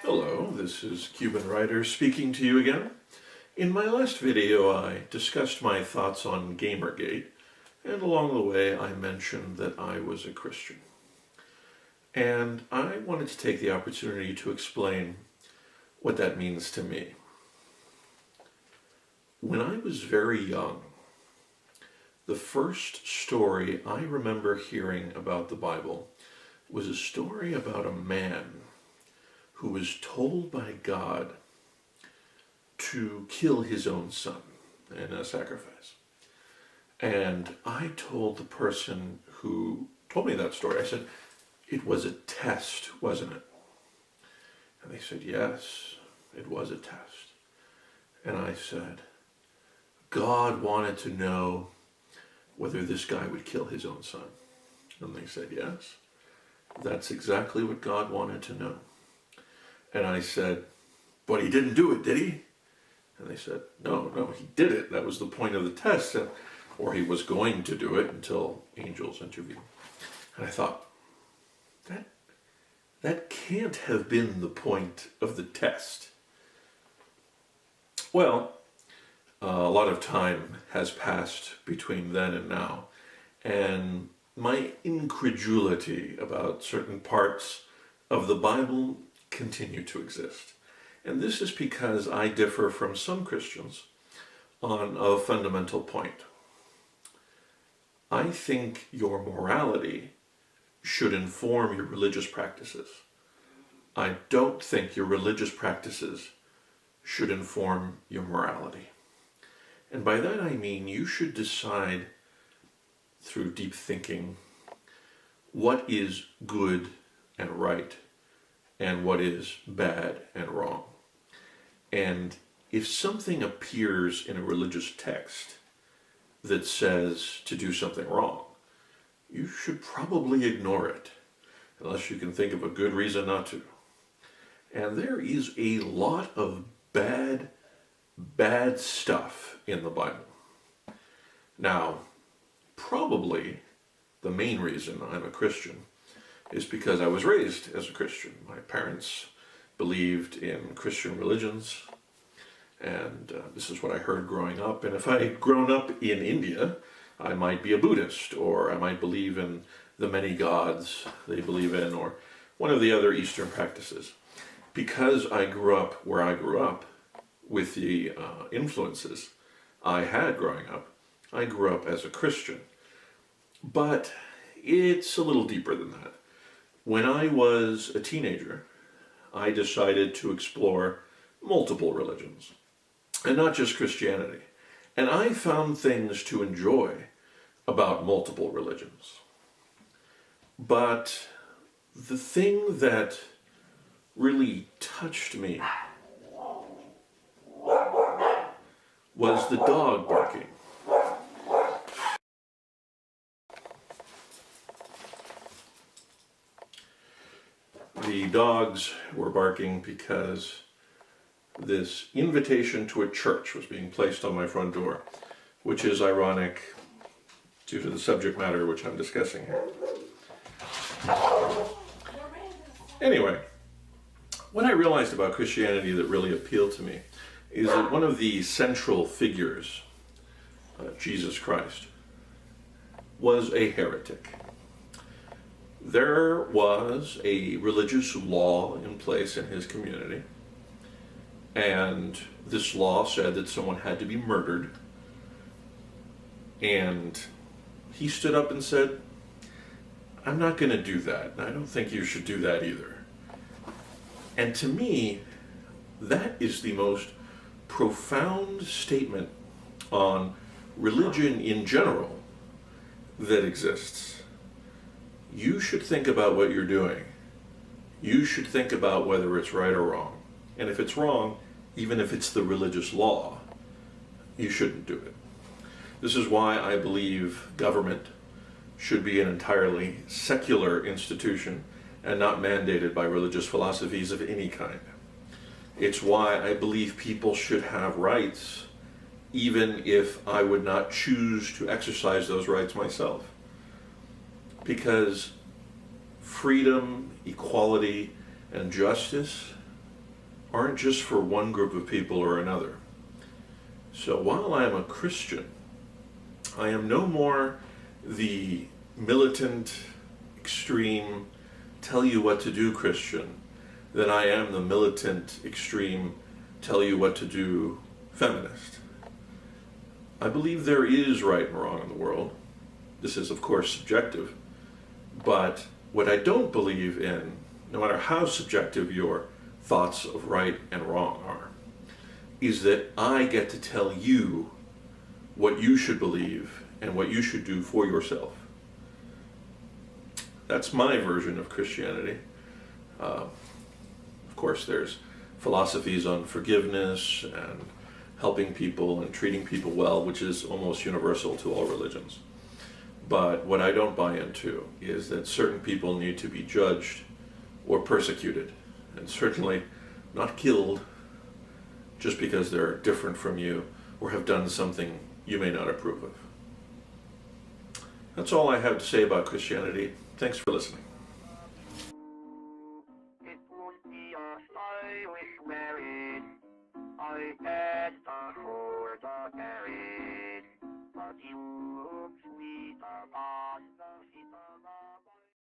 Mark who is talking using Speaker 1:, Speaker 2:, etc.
Speaker 1: Hello, this is Cuban Writer speaking to you again. In my last video I discussed my thoughts on Gamergate, and along the way I mentioned that I was a Christian. And I wanted to take the opportunity to explain what that means to me. When I was very young, the first story I remember hearing about the Bible was a story about a man who was told by God to kill his own son in a sacrifice. And I told the person who told me that story, I said, "It was a test, wasn't it?" And they said, "Yes, it was a test." And I said, "God wanted to know whether this guy would kill his own son." And they said, "Yes, that's exactly what God wanted to know." And I said, "But he didn't do it, did he?" And they said, No, he did it. That was the point of the test. Or he was going to do it until angels intervened. And I thought, that can't have been the point of the test. Well, a lot of time has passed between then and now, and my incredulity about certain parts of the Bible continue to exist. And this is because I differ from some Christians on a fundamental point. I think your morality should inform your religious practices. I don't think your religious practices should inform your morality. And by that I mean you should decide through deep thinking what is good and right and what is bad and wrong. And if something appears in a religious text that says to do something wrong, you should probably ignore it, unless you can think of a good reason not to. And there is a lot of bad stuff in the Bible. Now, probably the main reason I'm a Christian is because I was raised as a Christian. My parents believed in Christian religions, and this is what I heard growing up. And if I had grown up in India, I might be a Buddhist, or I might believe in the many gods they believe in, or one of the other Eastern practices. Because I grew up where I grew up, with the influences I had growing up, I grew up as a Christian. But it's a little deeper than that. When I was a teenager, I decided to explore multiple religions, and not just Christianity. And I found things to enjoy about multiple religions. But the thing that really touched me was the dog barking. The dogs were barking because this invitation to a church was being placed on my front door, which is ironic due to the subject matter which I'm discussing here. Anyway, what I realized about Christianity that really appealed to me is that one of the central figures, Jesus Christ, was a heretic. There was a religious law in place in his community, and this law said that someone had to be murdered, and he stood up and said, "I'm not going to do that, and I don't think you should do that either." And to me, that is the most profound statement on religion in general that exists. You should think about what you're doing. You should think about whether it's right or wrong. And if it's wrong, even if it's the religious law, you shouldn't do it. This is why I believe government should be an entirely secular institution and not mandated by religious philosophies of any kind. It's why I believe people should have rights, even if I would not choose to exercise those rights myself. Because freedom, equality, and justice aren't just for one group of people or another. So while I am a Christian, I am no more the militant, extreme, tell you what to do Christian than I am the militant, extreme, tell you what to do feminist. I believe there is right and wrong in the world. This is, of course, subjective. But what I don't believe in, no matter how subjective your thoughts of right and wrong are, is that I get to tell you what you should believe and what you should do for yourself. That's my version of Christianity. Of course, there's philosophies on forgiveness and helping people and treating people well, which is almost universal to all religions. But what I don't buy into is that certain people need to be judged or persecuted, and certainly not killed just because they're different from you or have done something you may not approve of. That's all I have to say about Christianity. Thanks for listening.
Speaker 2: It would be a stylish marriage. I had the horse carriage, but you look sweet upon.